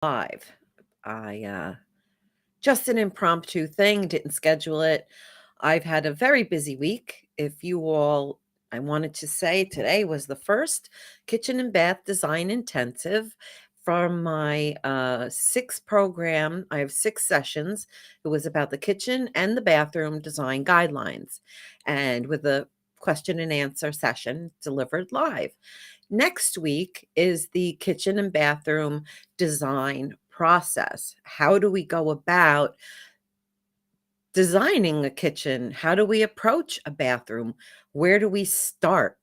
Live. I just an impromptu thing, didn't schedule it. I've had a very busy week. If you all, I wanted to say today was the first kitchen and bath design intensive from my sixth program. I have six sessions. It was about the kitchen and the bathroom design guidelines, and with a question and answer session delivered live. Next week is the kitchen and bathroom design process. How do we go about designing a kitchen? How do we approach a bathroom? Where do we start?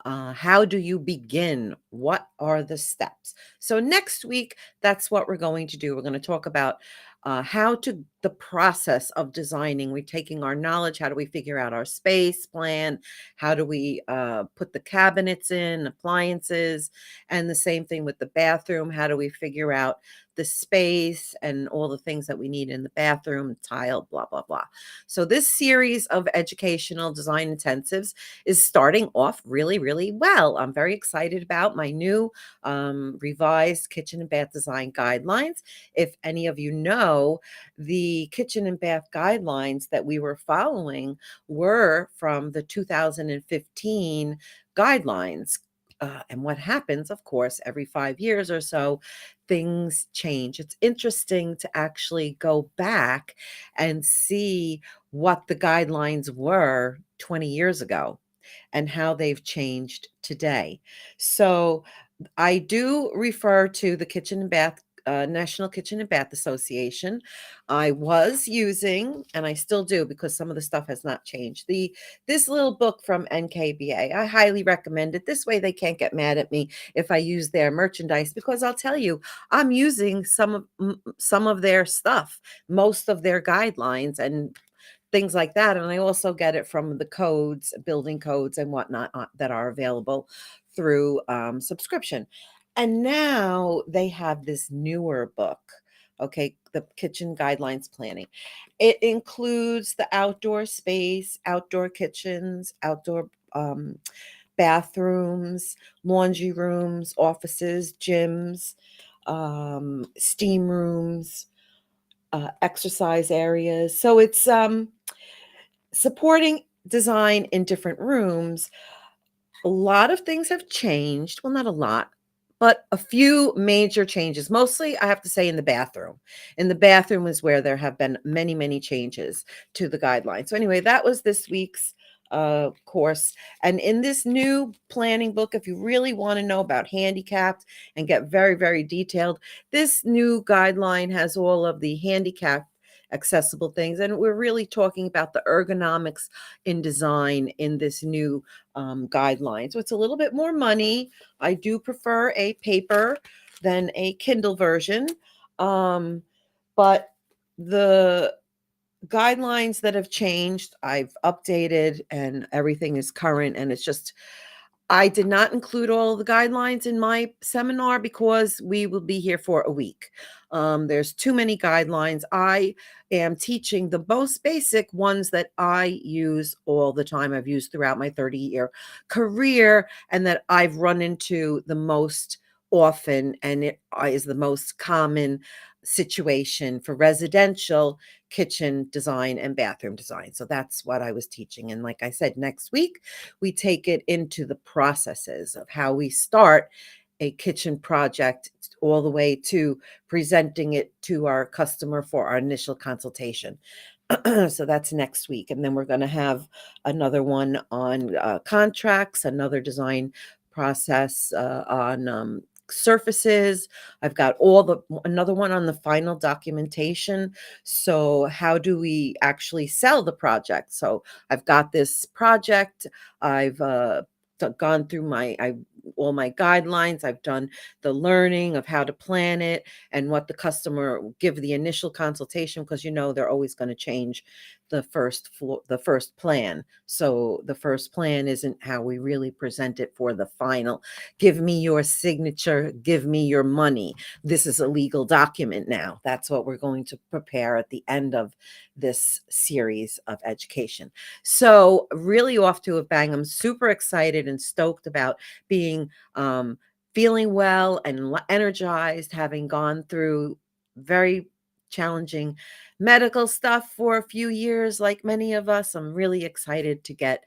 How do you begin? What are the steps? So, next week, that's what we're going to do. We're going to talk about the process of designing. We're taking our knowledge. How do we figure out our space plan? How do we put the cabinets in, appliances? And the same thing with the bathroom. How do we figure out the space and all the things that we need in the bathroom, tile, blah, blah, blah. So, this series of educational design intensives is starting off really, really well. I'm very excited about my new revised kitchen and bath design guidelines. If any of you know, the kitchen and bath guidelines that we were following were from the 2015 guidelines. And what happens, of course, every 5 years or so, things change. It's interesting to actually go back and see what the guidelines were 20 years ago and how they've changed today. So I do refer to the Kitchen and Bath National Kitchen and Bath Association. I was using, and I still do because some of the stuff has not changed. The This little book from NKBA, I highly recommend it. This way, they can't get mad at me if I use their merchandise because I'll tell you, I'm using some of their stuff, most of their guidelines, and things like that. And I also get it from the codes, building codes and whatnot that are available through subscription. And now they have this newer book, okay, the Kitchen Guidelines Planning. It includes the outdoor space, outdoor kitchens, outdoor bathrooms, laundry rooms, offices, gyms, steam rooms, exercise areas. So it's supporting design in different rooms. A lot of things have changed. Well, not a lot, but a few major changes. Mostly, I have to say, in the bathroom. In the bathroom is where there have been many, many changes to the guidelines. So, anyway, that was this week's course. And in this new planning book, if you really want to know about handicapped and get very, very detailed, this new guideline has all of the handicapped accessible things. And we're really talking about the ergonomics in design in this new guideline. So it's a little bit more money. I do prefer a paper than a Kindle version. Um, but the guidelines that have changed, I've updated and everything is current. And it's just, I did not include all the guidelines in my seminar because we will be here for a week. There's too many guidelines. I am teaching the most basic ones that I use all the time. I've used throughout my 30-year career and that I've run into the most often, and it is the most common situation for residential kitchen design and bathroom design. So that's what I was teaching. And like I said, next week, we take it into the processes of how we start a kitchen project all the way to presenting it to our customer for our initial consultation. So that's next week. And then we're going to have another one on contracts, another design process on surfaces. I've got another one on the final documentation. So how do we actually sell the project? So I've got this project. I've gone through all my guidelines. I've done the learning of how to plan it and what the customer give the initial consultation, because they're always going to change the first plan. So the first plan isn't how we really present it for the final. Give me your signature, give me your money. This is a legal document now. That's what we're going to prepare at the end of this series of education. So really off to a bang. I'm super excited and stoked about being feeling well and energized, having gone through very challenging medical stuff for a few years, like many of us. I'm really excited to get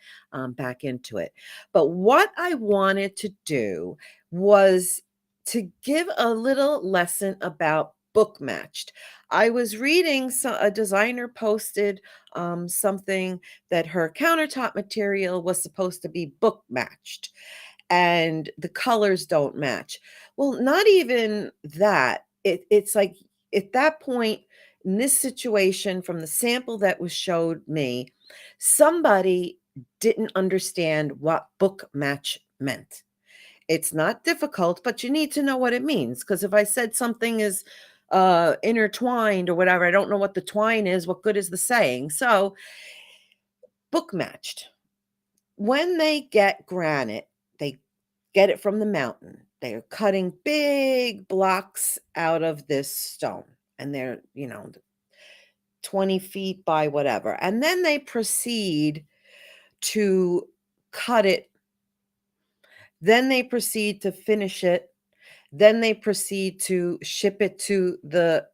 back into it. But what I wanted to do was to give a little lesson about book matched. I was reading a designer posted something that her countertop material was supposed to be book matched and the colors don't match. Well, not even that. It's like at that point in this situation, from the sample that was showed me, somebody didn't understand what book match meant. It's not difficult, but you need to know what it means. Because if I said something is intertwined or whatever, I don't know what the twine is. What good is the saying? So, book matched. When they get granite, they get it from the mountain. They're cutting big blocks out of this stone, and they're, 20 feet by whatever. And then they proceed to cut it. Then they proceed to finish it. Then they proceed to ship it to the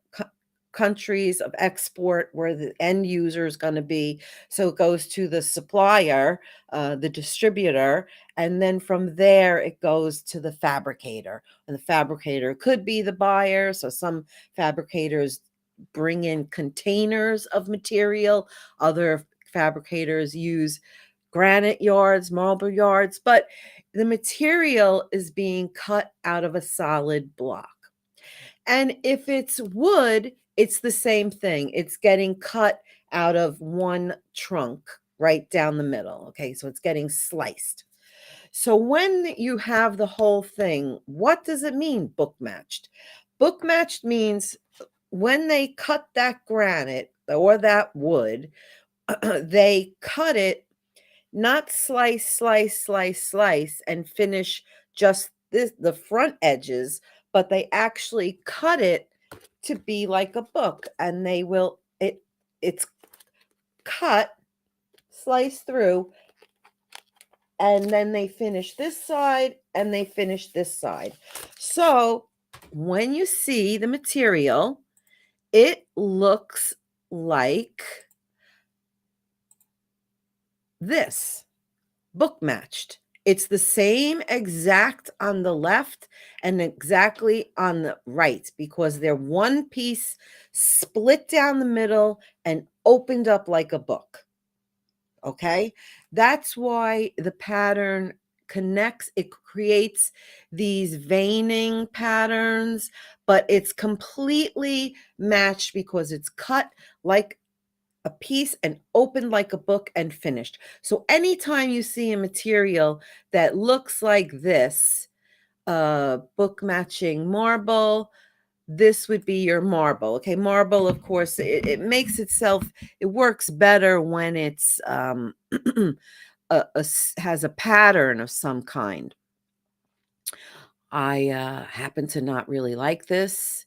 countries of export where the end user is going to be. So it goes to the supplier, the distributor, and then from there it goes to the fabricator. And the fabricator could be the buyer. So some fabricators bring in containers of material, other fabricators use granite yards, marble yards, but the material is being cut out of a solid block. And if it's wood, it's the same thing. It's getting cut out of one trunk right down the middle. Okay, so it's getting sliced. So when you have the whole thing, what does it mean, book matched? Book matched means when they cut that granite or that wood, they cut it not slice, slice, slice, slice, and finish just the front edges, but they actually cut it to be like a book, and it's cut, sliced through, and then they finish this side and they finish this side. So when you see the material, it looks like this. Book matched. It's the same exact on the left and exactly on the right because they're one piece split down the middle and opened up like a book. Okay? That's why the pattern connects, it creates these veining patterns, but it's completely matched because it's cut like a piece and opened like a book and finished. So anytime you see a material that looks like this, book matching marble, this would be your marble. Okay, marble, of course, it makes itself, it works better when it's has a pattern of some kind. I happen to not really like this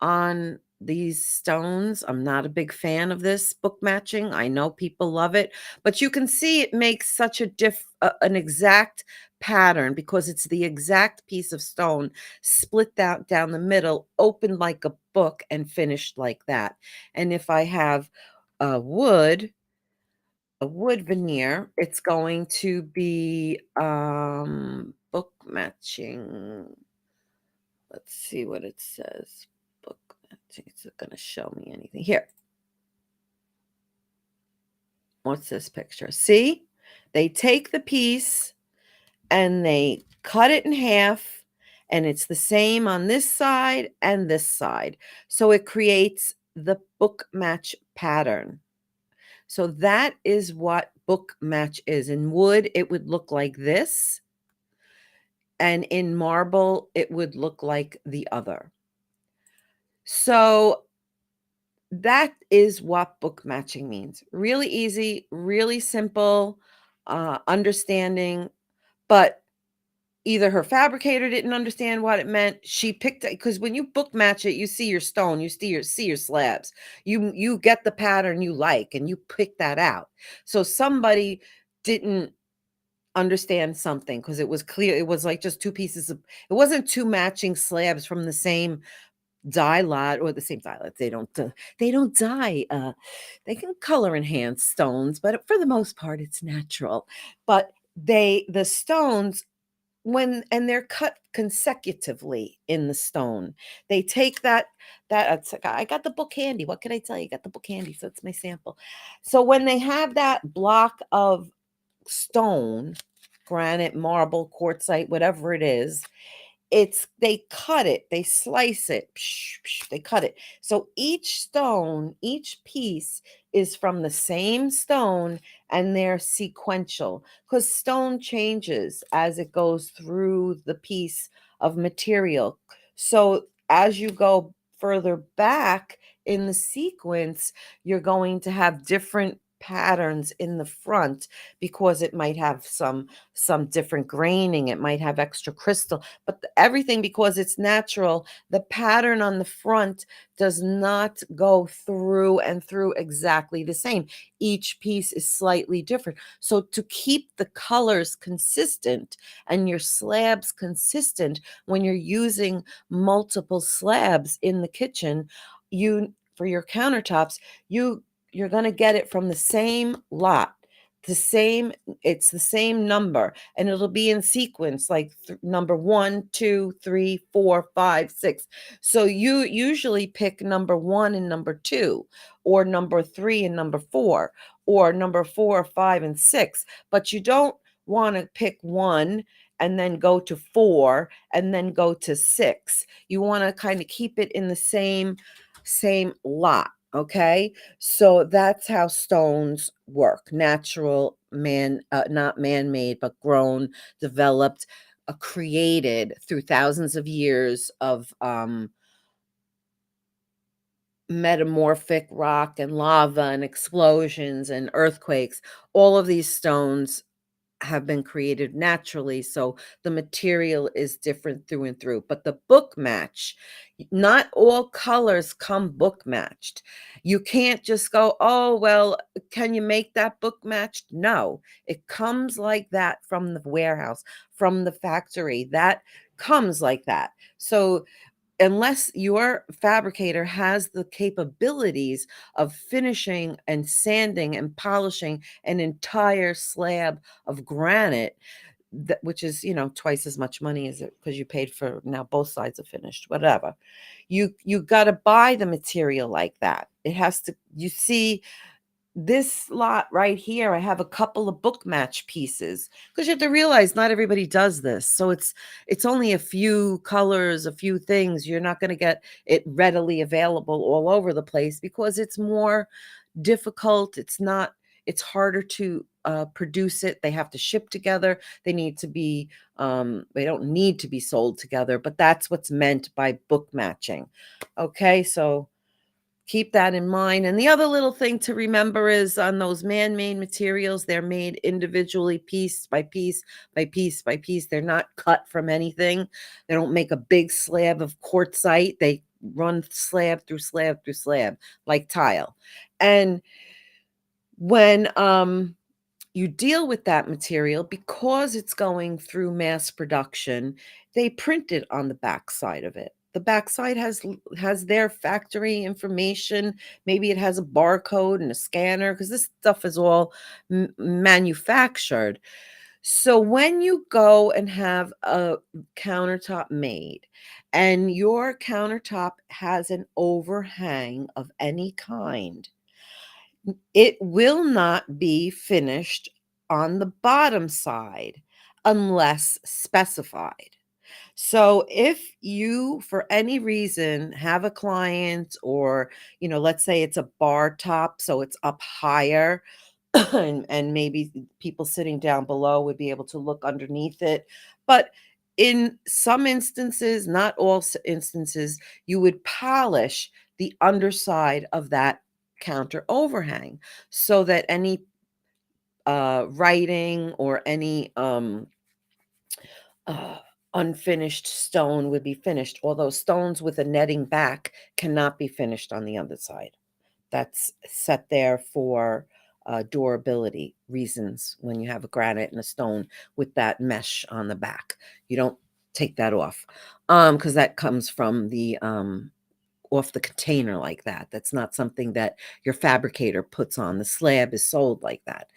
on these stones. I'm not a big fan of this book matching. I know people love it, but you can see it makes such an exact pattern because it's the exact piece of stone split down the middle, opened like a book and finished like that. And if I have a wood, a wood veneer, it's going to be book matching. Let's see what it says. Book matching. Is it going to show me anything? Here. What's this picture? See? They take the piece and they cut it in half, and it's the same on this side and this side. So it creates the book match pattern. So that is what book match is. In wood, it would look like this. And in marble, it would look like the other. So that is what book matching means. Really easy, really simple, understanding, but either her fabricator didn't understand what it meant. She picked it because when you book match it, you see your stone, you see your slabs. You get the pattern you like and you pick that out. So somebody didn't understand something because it was clear it was like just two pieces of it wasn't two matching slabs from the same dye lot or the same dye lot. They don't dye. They can color enhance stones, but for the most part, it's natural. But the stones when and they're cut consecutively in the stone. They take it's like, I got the book handy. What can I tell you? Got the book handy, so it's my sample. So when they have that block of stone, granite, marble, quartzite, whatever it is, they cut it, they slice it, they cut it. So each stone, each piece is from the same stone and they're sequential because stone changes as it goes through the piece of material. So as you go further back in the sequence, you're going to have different patterns in the front because it might have some different graining, it might have extra crystal, but everything, because it's natural, the pattern on the front does not go through and through exactly the same. Each piece is slightly different. So to keep the colors consistent and your slabs consistent when you're using multiple slabs in the kitchen, you for your countertops, you're going to get it from the same lot, the same, it's the same number, and it'll be in sequence like number 1, 2, 3, 4, 5, 6. So you usually pick number 1 and number 2, or number 3 and number 4, or number 4, 5, and 6. But you don't want to pick 1 and then go to 4 and then go to 6. You want to kind of keep it in the same lot. Okay, so that's how stones work. Natural, not man-made, but grown, developed, created through thousands of years of metamorphic rock and lava and explosions and earthquakes. All of these stones have been created naturally, so the material is different through and through. But the book match, not all colors come book matched. You can't just go, oh, well, can you make that book matched? No, it comes like that from the warehouse, from the factory. That comes like that. So unless your fabricator has the capabilities of finishing and sanding and polishing an entire slab of granite, which is, twice as much money as it because you paid for now both sides are finished, whatever. You got to buy the material like that. It has to, you see, this lot right here, I have a couple of book match pieces because you have to realize not everybody does this. So it's only a few colors, a few things. You're not going to get it readily available all over the place because it's more difficult. It's harder to produce it. They have to ship together. They need to be, they don't need to be sold together, but that's what's meant by book matching. Okay, so keep that in mind. And the other little thing to remember is on those man-made materials, they're made individually, piece by piece by piece by piece. They're not cut from anything. They don't make a big slab of quartzite. They run slab through slab through slab like tile. And when you deal with that material, because it's going through mass production, they print it on the backside of it. The backside has their factory information. Maybe it has a barcode and a scanner because this stuff is all manufactured. So when you go and have a countertop made and your countertop has an overhang of any kind, it will not be finished on the bottom side unless specified. So if you, for any reason, have a client or, let's say it's a bar top, so it's up higher, and maybe people sitting down below would be able to look underneath it. But in some instances, not all instances, you would polish the underside of that counter overhang so that any writing or any uh, unfinished stone would be finished, although stones with a netting back cannot be finished on the underside. That's set there for durability reasons when you have a granite and a stone with that mesh on the back. You don't take that off because that comes from the off the container like that. That's not something that your fabricator puts on. The slab is sold like that.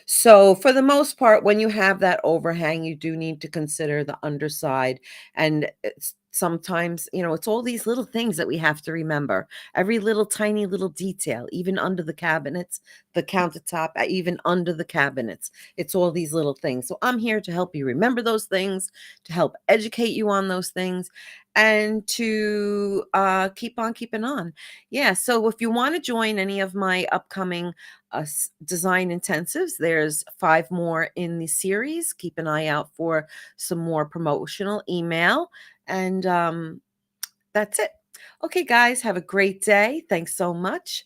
So, for the most part, when you have that overhang, you do need to consider the underside. And it's sometimes, it's all these little things that we have to remember. Every little tiny little detail, even under the cabinets, the countertop, even under the cabinets. It's all these little things. So, I'm here to help you remember those things, to help educate you on those things, and to keep on keeping on. Yeah. So, if you want to join any of my upcoming design intensives. There's 5 more in the series. Keep an eye out for some more promotional email. And that's it. Okay, guys, have a great day. Thanks so much.